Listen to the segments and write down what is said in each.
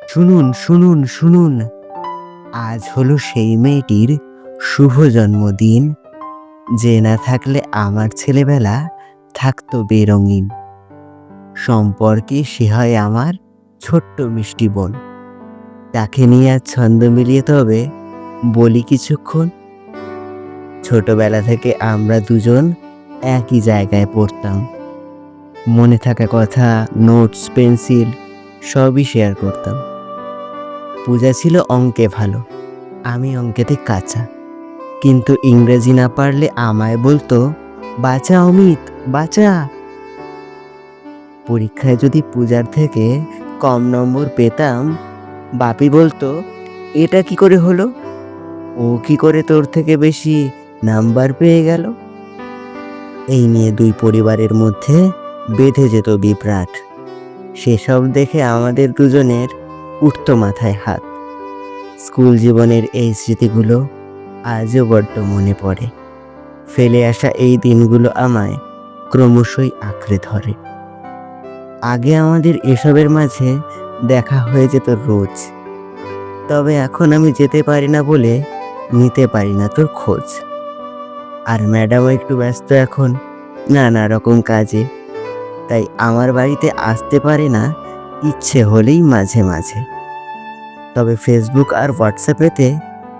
শুনুন শুনুন শুনুন, আজ হলো সেই মেয়েটির শুভ জন্মদিন, যে না থাকলে আমার ছেলেবেলা থাকতো বেরঙিন। সম্পর্কে সে হয় আমার ছোট্ট মিষ্টি বোন। তাকে নিয়ে আজ ছন্দ মিলিয়ে তবে বলি কিছুক্ষণ। ছোটবেলা থেকে আমরা দুজন একই জায়গায় পড়তাম। মনে থাকা কথা, নোটস, পেন্সিল সবই শেয়ার করতাম। পূজা ছিল অঙ্কে ভালো, আমি অঙ্কেতে কাঁচা। কিন্তু ইংরেজি না পারলে আমায় বলতো, বাঁচা অমিত বাঁচা। পরীক্ষায় যদি পূজার থেকে কম নম্বর পেতাম, বাপি বলতো, এটা কি করে হলো, ও কি করে তোর থেকে বেশি নাম্বার পেয়ে গেল। এই নিয়ে দুই পরিবারের মধ্যে বেঁধে যেত বিভ্রাট। সেসব দেখে আমাদের দুজনের উঠতো মাথায় হাত। স্কুল জীবনের এই স্মৃতিগুলো আজও বড্ড মনে পড়ে। ফেলে আসা এই দিনগুলো আমায় ক্রমশই আঁকড়ে ধরে। আগে আমাদের এসবের মাঝে দেখা হয়ে যেত রোজ। তবে এখন আমি যেতে পারি না বলে নিতে পারি না তোর খোঁজ। আর ম্যাডামও একটু ব্যস্ত এখন নানা রকম কাজে, তাই আমার বাড়িতে আসতে পারে না ইচ্ছে হলেই মাঝে মাঝে। তবে ফেসবুক আর হোয়াটসঅ্যাপেতে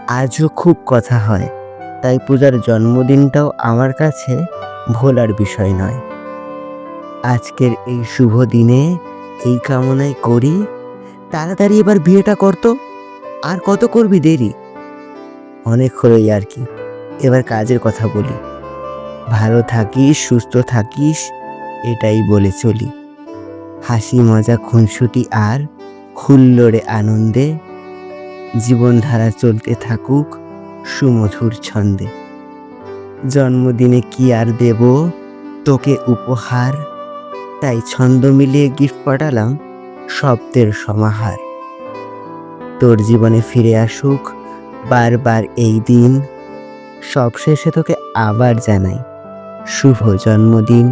আজও খুব কথা হয়। তাই পূজার জন্মদিনটাও আমার কাছে ভোলার বিষয় নয়। আজকের এই শুভ দিনে এই কামনাই করি, তাড়াতাড়ি এবার বিয়েটা করতো। আর কত করবি দেরি, অনেক হলোই আর কি। এবার কাজের কথা বলি। ভালো থাকিস, সুস্থ থাকিস, এটাই বলে চলি। হাসি মজা খুনসুটি আর হুল্লোড়ে আনন্দে জীবনধারা চলতে থাকুক সুমধুর ছন্দে। জন্মদিনে কি আর দেব তোকে উপহার, তাই ছন্দ মিলিয়ে গিফট পাঠালাম শব্দের সমাহার। তোর জীবনে ফিরে আসুক বারবার এই দিন, সবশেষে তোকে আবার জানাই শুভ জন্মদিন।